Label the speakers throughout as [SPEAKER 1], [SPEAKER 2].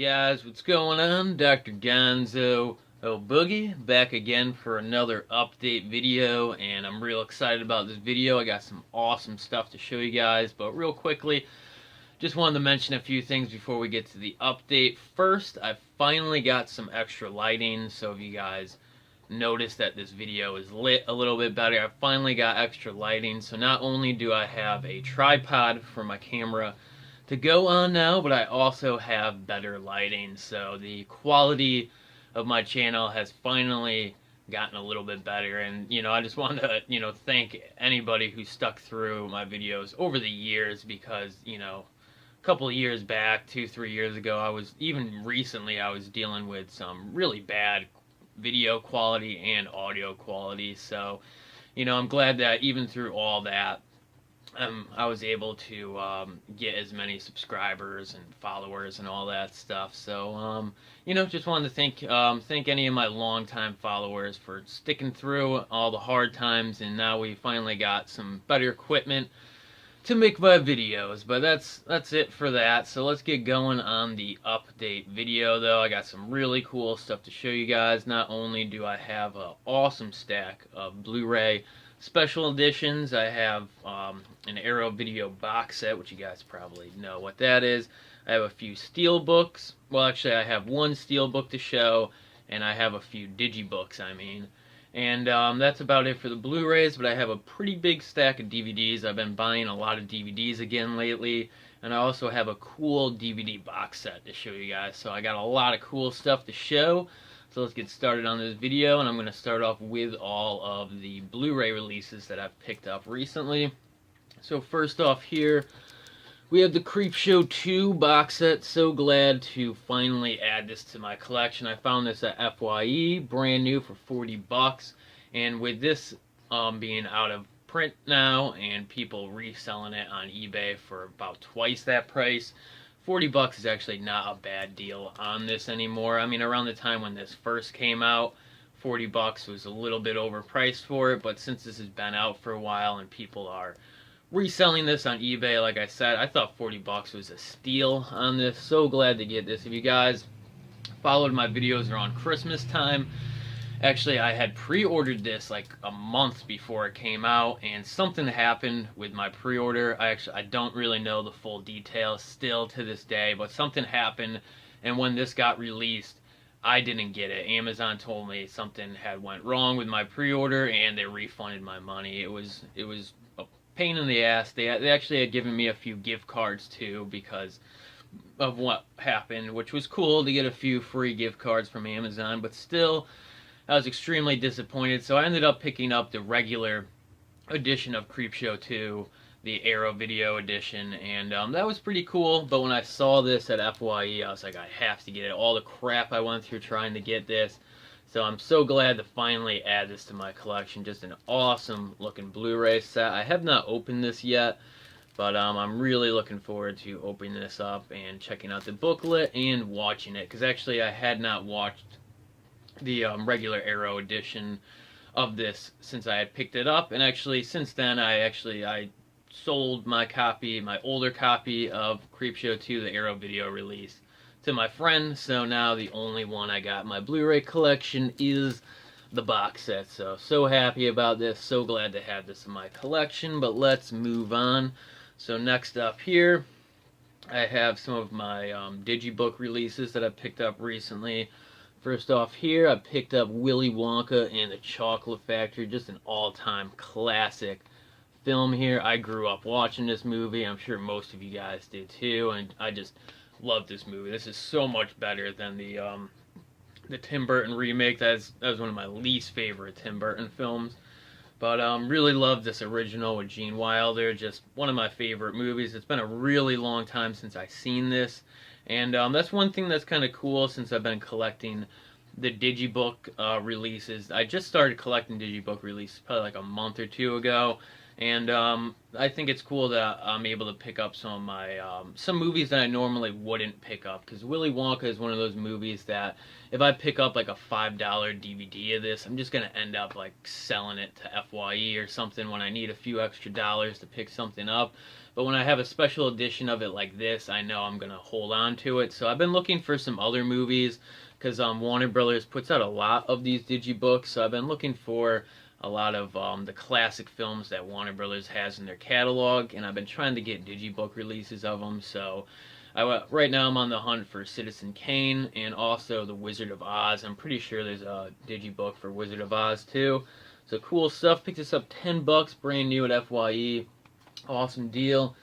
[SPEAKER 1] guys, what's going on? Dr. Gonzo Boogie back again for another update video, and I'm real excited about this video. I got some awesome stuff to show you guys, but real quickly, just wanted to mention a few things before we get to the update. First, I finally got some extra lighting, so if you guys notice that this video is lit a little bit better, I finally got extra lighting. So not only do I have a tripod for my camera to go on now, but I also have better lighting, so the quality of my channel has finally gotten a little bit better. And I just want to thank anybody who stuck through my videos over the years, because a couple of years back, 2-3 years ago, I was dealing with some really bad video quality and audio quality. So I'm glad that even through all that, I was able to get as many subscribers and followers and all that stuff. So, just wanted to thank any of my longtime followers for sticking through all the hard times, and now we finally got some better equipment to make my videos. But that's it for that. So let's get going on the update video, though. I got some really cool stuff to show you guys. Not only do I have an awesome stack of Blu-ray special editions, I have an Arrow video box set, which you guys probably know what that is. I have a few steel books. Well, actually, I have one steel book to show, and I have a few digibooks, and that's about it for the Blu-rays. But I have a pretty big stack of DVDs. I've been buying a lot of DVDs again lately, and I also have a cool DVD box set to show you guys. So I got a lot of cool stuff to show. So let's get started on this video, and I'm going to start off with all of the Blu-ray releases that I've picked up recently. So first off here, we have the Creepshow 2 box set. So glad to finally add this to my collection. I found this at FYE, brand new for 40 bucks. And with this being out of print now and people reselling it on eBay for about twice that price, 40 bucks is actually not a bad deal on this anymore. I mean, around the time when this first came out, 40 bucks was a little bit overpriced for it, but since this has been out for a while and people are reselling this on eBay, like I said, I thought 40 bucks was a steal on this. So glad to get this. If you guys followed my videos around Christmas time, actually, I had pre-ordered this like a month before it came out, and something happened with my pre-order. I don't really know the full details still to this day, but something happened, and when this got released, I didn't get it. Amazon told me something had went wrong with my pre-order, and they refunded my money. It was a pain in the ass. They actually had given me a few gift cards too because of what happened, which was cool to get a few free gift cards from Amazon, but still, I was extremely disappointed. So I ended up picking up the regular edition of Creepshow 2, the Arrow video edition, and that was pretty cool. But when I saw this at FYE, I was like, I have to get it. All the crap I went through trying to get this. So I'm so glad to finally add this to my collection. Just an awesome looking Blu-ray set. I have not opened this yet, but I'm really looking forward to opening this up and checking out the booklet and watching it. Because actually I had not watched the regular Arrow edition of this since I had picked it up, and actually since then I sold my older copy of Creepshow 2, the Arrow video release, to my friend. So now the only one I got in my Blu-ray collection is the box set. So happy about this, so glad to have this in my collection. But let's move on. So next up here, I have some of my digibook releases that I picked up recently. First off here, I picked up Willy Wonka and the Chocolate Factory, just an all-time classic film here. I grew up watching this movie. I'm sure most of you guys did too, and I just love this movie. This is so much better than the Tim Burton remake. That was one of my least favorite Tim Burton films. But really love this original with Gene Wilder. Just one of my favorite movies. It's been a really long time since I've seen this. And that's one thing that's kind of cool, since I've been collecting the Digibook releases. I just started collecting Digibook releases probably like a month or two ago, and I think it's cool that I'm able to pick up some of my some movies that I normally wouldn't pick up, because Willy Wonka is one of those movies that if I pick up like a $5 DVD of this, I'm just gonna end up like selling it to FYE or something when I need a few extra dollars to pick something up. But when I have a special edition of it like this, I know I'm gonna hold on to it. So I've been looking for some other movies, because Warner Brothers puts out a lot of these digibooks. So I've been looking for a lot of the classic films that Warner Brothers has in their catalog, and I've been trying to get digibook releases of them. So right now I'm on the hunt for Citizen Kane and also The Wizard of Oz. I'm pretty sure there's a digibook for Wizard of Oz too. So cool stuff. Picked this up $10, brand new at FYE. Awesome deal.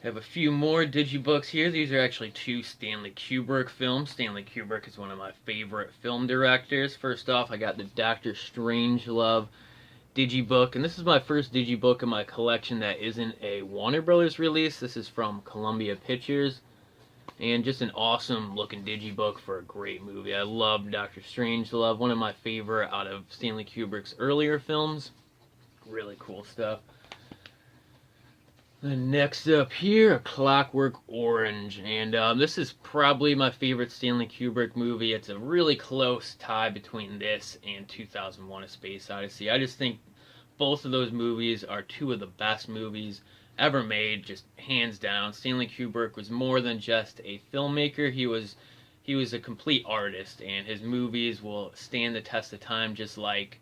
[SPEAKER 1] Have a few more digibooks here. These are actually two Stanley Kubrick films. Stanley Kubrick is one of my favorite film directors. First off, I got the Doctor Strangelove digibook, and this is my first digibook in my collection that isn't a Warner Brothers release. This is from Columbia Pictures, and just an awesome looking digibook for a great movie. I love Doctor Strangelove, one of my favorite out of Stanley Kubrick's earlier films. Really cool stuff. And next up here, A Clockwork Orange, and this is probably my favorite Stanley Kubrick movie. It's a really close tie between this and 2001: A Space Odyssey. I just think both of those movies are two of the best movies ever made, just hands down. Stanley Kubrick was more than just a filmmaker. He was a complete artist, and his movies will stand the test of time, just like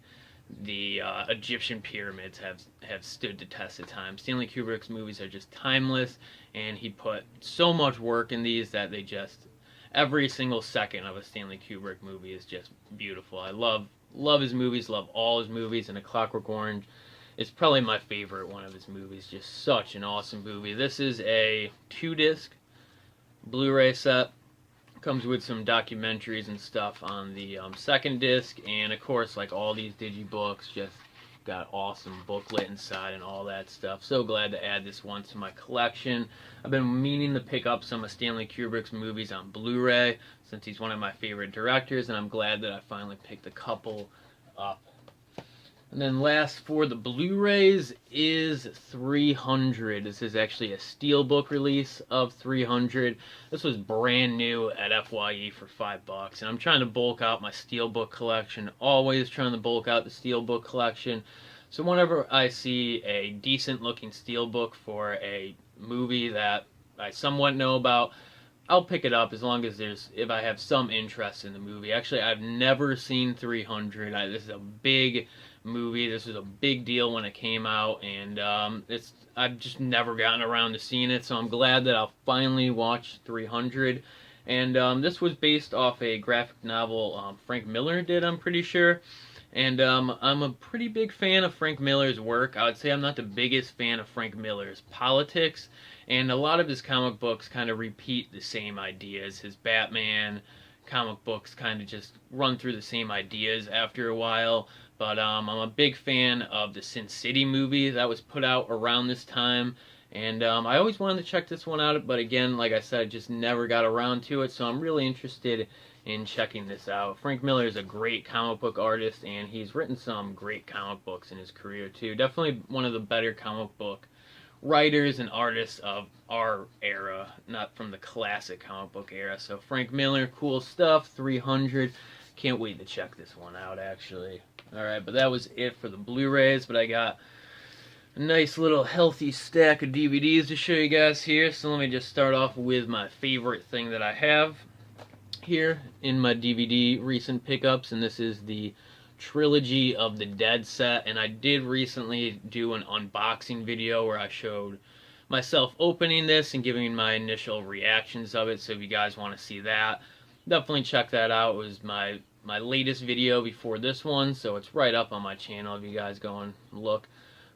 [SPEAKER 1] the Egyptian pyramids have stood the test of time. Stanley Kubrick's movies are just timeless, and he put so much work in these that they just, every single second of a Stanley Kubrick movie is just beautiful. I love his movies, love all his movies, and A Clockwork Orange is probably my favorite one of his movies. Just such an awesome movie. This is a 2-disc Blu-ray set. Comes with some documentaries and stuff on the second disc, and of course, like all these digibooks, just got awesome booklet inside and all that stuff. So glad to add this one to my collection. I've been meaning to pick up some of Stanley Kubrick's movies on Blu-ray since he's one of my favorite directors, and I'm glad that I finally picked a couple up. And then last for the Blu-rays is 300. This is actually a steelbook release of 300. This was brand new at FYE for $5, and I'm trying to bulk out my steelbook collection. Always trying to bulk out the steelbook collection. So whenever I see a decent looking steelbook for a movie that I somewhat know about, I'll pick it up as long as if I have some interest in the movie. Actually, I've never seen 300. This is a big movie. This was a big deal when it came out, and I've just never gotten around to seeing it, so I'm glad that I'll finally watch 300. And this was based off a graphic novel Frank Miller did, I'm pretty sure. And I'm a pretty big fan of Frank Miller's work. I would say I'm not the biggest fan of Frank Miller's politics, and a lot of his comic books kind of repeat the same ideas. His Batman comic books kind of just run through the same ideas after a while. But I'm a big fan of the Sin City movie that was put out around this time. And I always wanted to check this one out, but again, like I said, I just never got around to it. So I'm really interested in checking this out. Frank Miller is a great comic book artist, and he's written some great comic books in his career too. Definitely one of the better comic book writers and artists of our era, not from the classic comic book era. So Frank Miller, cool stuff. 300. Can't wait to check this one out, actually. Alright, but that was it for the Blu-rays, but I got a nice little healthy stack of DVDs to show you guys here. So let me just start off with my favorite thing that I have here in my DVD recent pickups, and this is the Trilogy of the Dead set. And I did recently do an unboxing video where I showed myself opening this and giving my initial reactions of it. So if you guys want to see that, definitely check that out. It was my latest video before this one, so it's right up on my channel if you guys go and look.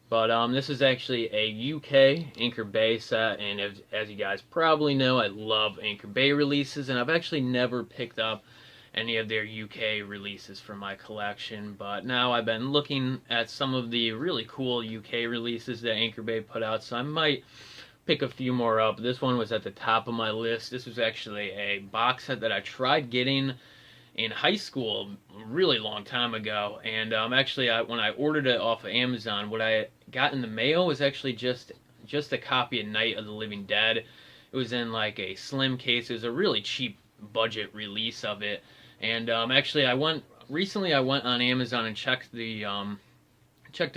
[SPEAKER 1] But this is actually a UK Anchor Bay set, and as you guys probably know, I love Anchor Bay releases, and I've actually never picked up any of their UK releases for my collection. But now I've been looking at some of the really cool UK releases that Anchor Bay put out, so I might pick a few more up. This one was at the top of my list. This was actually a box set that I tried getting in high school, a really long time ago. And actually, when I ordered it off of Amazon, what I got in the mail was actually just a copy of Night of the Living Dead. It was in like a slim case. It was a really cheap budget release of it. And actually, I went on Amazon and checked the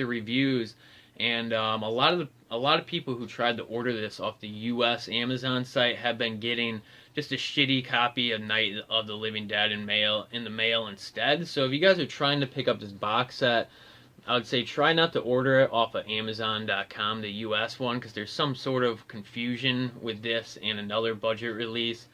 [SPEAKER 1] reviews, and a lot of people who tried to order this off the U.S. Amazon site have been getting just a shitty copy of Night of the Living Dead in the mail instead. So if you guys are trying to pick up this box set, I would say try not to order it off of Amazon.com, the U.S. one, because there's some sort of confusion with this and another budget release.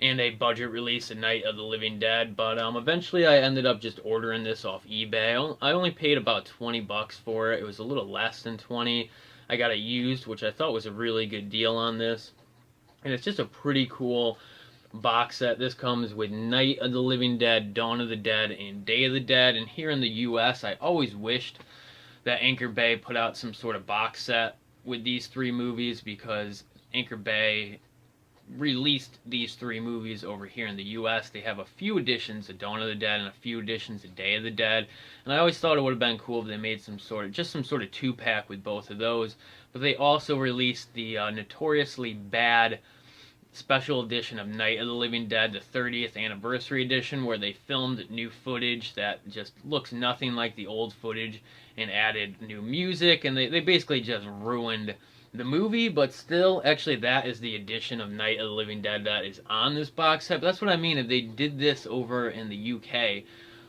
[SPEAKER 1] And a budget release of Night of the Living Dead, but eventually I ended up just ordering this off eBay. I only paid about 20 bucks for it. It was a little less than 20. I got it used, which I thought was a really good deal on this. And it's just a pretty cool box set. This comes with Night of the Living Dead, Dawn of the Dead, and Day of the Dead. And here in the US, I always wished that Anchor Bay put out some sort of box set with these three movies, because Anchor Bay released these three movies over here in the US. They have a few editions of Dawn of the Dead and a few editions of Day of the Dead, and I always thought it would have been cool if they made some sort of 2-pack with both of those. But they also released the notoriously bad special edition of Night of the Living Dead, the 30th anniversary edition, where they filmed new footage that just looks nothing like the old footage and added new music, and they basically just ruined the movie. But still, actually, that is the edition of Night of the Living Dead that is on this box set. But that's what I mean. If they did this over in the UK,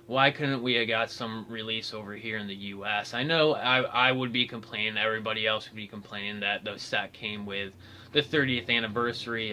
[SPEAKER 1] why couldn't we have got some release over here in the US? I know I would be complaining, everybody else would be complaining that the set came with the 30th anniversary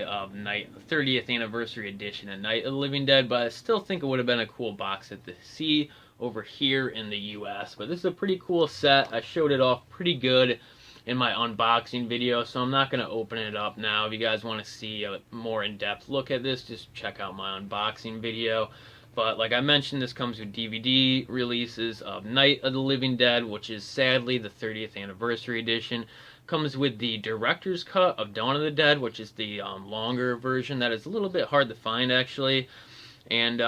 [SPEAKER 1] edition of Night of the Living Dead, but I still think it would have been a cool box set to see over here in the US. But this is a pretty cool set. I showed it off pretty good in my unboxing video, so I'm not going to open it up now. If you guys want to see a more in-depth look at this, just check out my unboxing video. But like I mentioned, this comes with DVD releases of Night of the Living Dead, which is sadly the 30th anniversary edition. Comes with the director's cut of Dawn of the Dead, which is the longer version that is a little bit hard to find, actually. And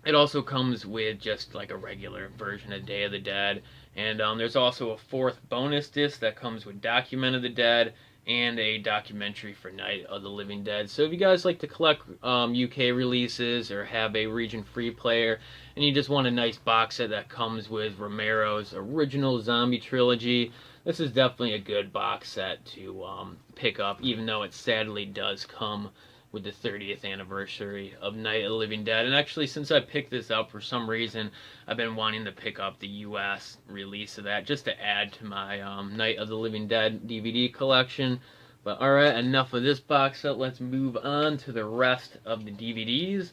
[SPEAKER 1] it also comes with just like a regular version of Day of the Dead. And there's also a fourth bonus disc that comes with Document of the Dead and a documentary for Night of the Living Dead. So if you guys like to collect UK releases or have a region-free player and you just want a nice box set that comes with Romero's original zombie trilogy, this is definitely a good box set to pick up, even though it sadly does come with the 30th anniversary of Night of the Living Dead. And actually, since I picked this up, for some reason, I've been wanting to pick up the US release of that, just to add to my Night of the Living Dead DVD collection. But alright, enough of this box set. Let's move on to the rest of the DVDs.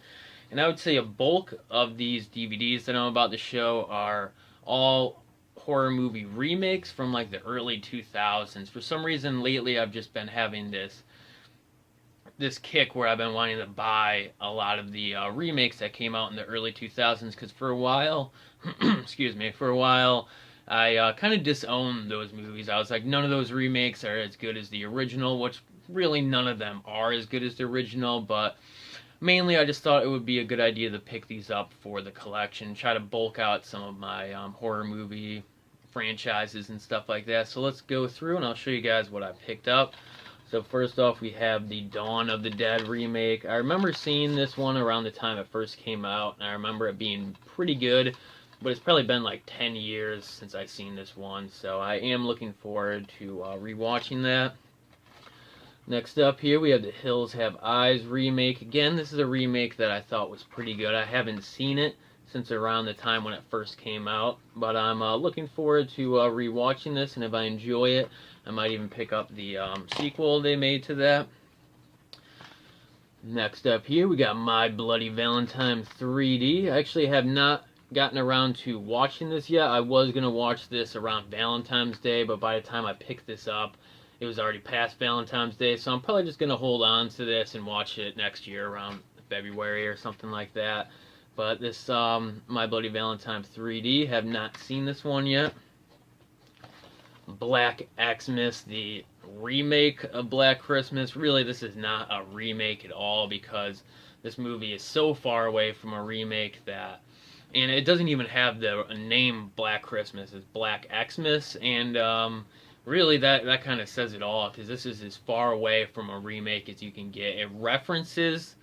[SPEAKER 1] And I would say a bulk of these DVDs that I'm about to show are all horror movie remakes from like the early 2000s. For some reason, lately, I've just been having this kick where I've been wanting to buy a lot of the remakes that came out in the early 2000s, because for a while, I kind of disowned those movies. I was like, none of those remakes are as good as the original, which really none of them are as good as the original, but mainly I just thought it would be a good idea to pick these up for the collection, try to bulk out some of my horror movie franchises and stuff like that. So let's go through and I'll show you guys what I picked up. So first off, we have the Dawn of the Dead remake. I remember seeing this one around the time it first came out, and I remember it being pretty good, but it's probably been like 10 years since I've seen this one, so I am looking forward to rewatching that. Next up here, we have the Hills Have Eyes remake. Again, this is a remake that I thought was pretty good. I haven't seen it since around the time when it first came out, but I'm looking forward to rewatching this, and if I enjoy it, I might even pick up the sequel they made to that. Next up here, we got My Bloody Valentine 3D. I actually have not gotten around to watching this yet. I was going to watch this around Valentine's Day, but by the time I picked this up, it was already past Valentine's Day, so I'm probably just going to hold on to this and watch it next year around February or something like that. But this My Bloody Valentine 3D, have not seen this one yet. Black Xmas, the remake of Black Christmas. Really, this is not a remake at all, because this movie is so far away from a remake that, and it doesn't even have the name Black Christmas. It's Black Xmas, and really that kind of says it all, because this is as far away from a remake as you can get. It references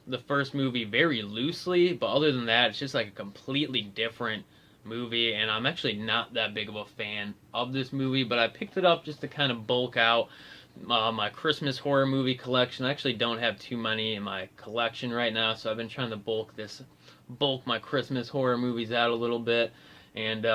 [SPEAKER 1] the first movie very loosely, but other than that, it's just like a completely different movie, and I'm actually not that big of a fan of this movie, but I picked it up just to kind of bulk out my Christmas horror movie collection. I actually don't have too many in my collection right now, so I've been trying to bulk my Christmas horror movies out a little bit. And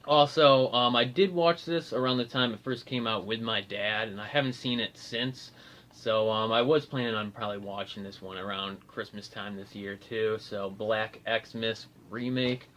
[SPEAKER 1] also, I did watch this around the time it first came out with my dad, and I haven't seen it since. So I was planning on probably watching this one around Christmas time this year too. So Black Xmas remake.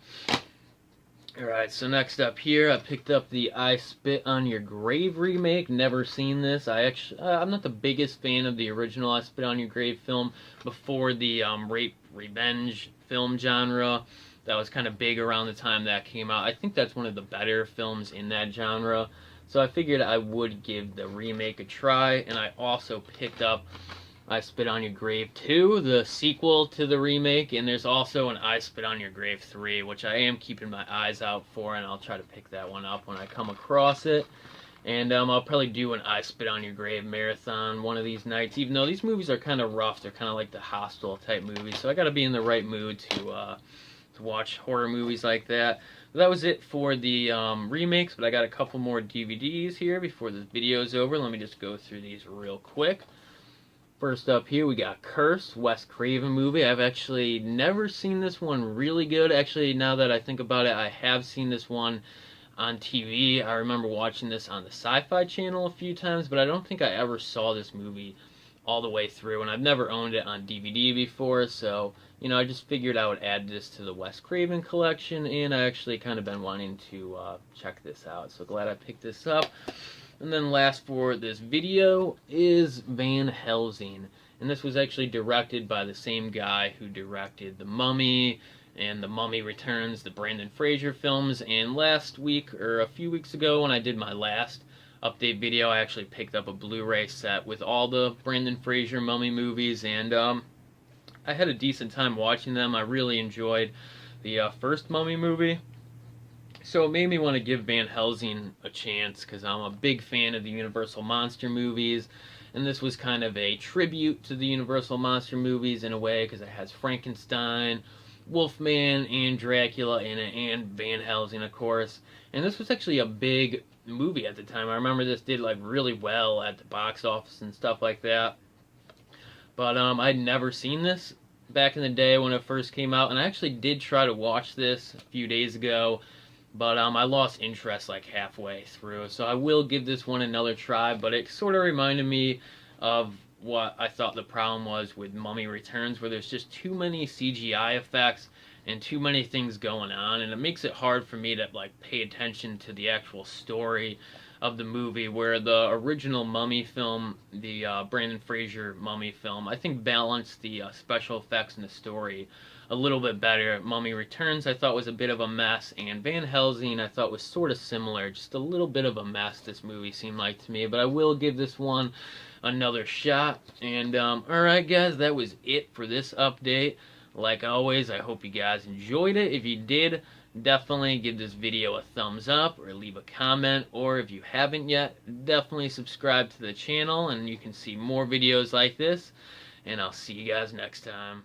[SPEAKER 1] Alright, so next up here, I picked up the I Spit on Your Grave remake. Never seen this. I'm not the biggest fan of the original I Spit on Your Grave film before the rape revenge film genre. That was kind of big around the time that came out. I think that's one of the better films in that genre. So I figured I would give the remake a try, and I also picked up I Spit on Your Grave 2, the sequel to the remake, and there's also an I Spit on Your Grave 3, which I am keeping my eyes out for, and I'll try to pick that one up when I come across it. And I'll probably do an I Spit on Your Grave marathon one of these nights, even though these movies are kind of rough. They're kind of like the Hostel type movies, so I got to be in the right mood to watch horror movies like that. That was it for the remakes, but I got a couple more DVDs here before this video is over. Let me just go through these real quick. First up here, we got Curse, Wes Craven movie. I've actually never seen this one really good. Actually, now that I think about it, I have seen this one on TV. I remember watching this on the Sci-Fi Channel a few times, but I don't think I ever saw this movie all the way through, and I've never owned it on DVD before, so, you know, I just figured I would add this to the Wes Craven collection, and I actually kind of been wanting to check this out, so glad I picked this up. And then last for this video is Van Helsing, and this was actually directed by the same guy who directed The Mummy and The Mummy Returns, the Brendan Fraser films, and last week, or a few weeks ago when I did my last update video, I actually picked up a Blu-ray set with all the Brendan Fraser Mummy movies, and I had a decent time watching them. I really enjoyed the first Mummy movie, so it made me want to give Van Helsing a chance, because I'm a big fan of the Universal Monster movies, and this was kind of a tribute to the Universal Monster movies in a way, because it has Frankenstein, Wolfman, and Dracula in it, and Van Helsing, of course. And this was actually a big movie at the time. I remember this did like really well at the box office and stuff like that. But I'd never seen this back in the day when it first came out, and I actually did try to watch this a few days ago, but I lost interest like halfway through. So I will give this one another try, but it sort of reminded me of what I thought the problem was with Mummy Returns, where there's just too many CGI effects and too many things going on, and it makes it hard for me to like pay attention to the actual story of the movie, where the original Mummy film, the Brendan Fraser Mummy film, I think balanced the special effects and the story a little bit better. Mummy Returns I thought was a bit of a mess, and Van Helsing I thought was sort of similar, just a little bit of a mess this movie seemed like to me, but I will give this one another shot. And alright guys, that was it for this update. Like always, I hope you guys enjoyed it. If you did, definitely give this video a thumbs up or leave a comment, or if you haven't yet, definitely subscribe to the channel and you can see more videos like this, and I'll see you guys next time.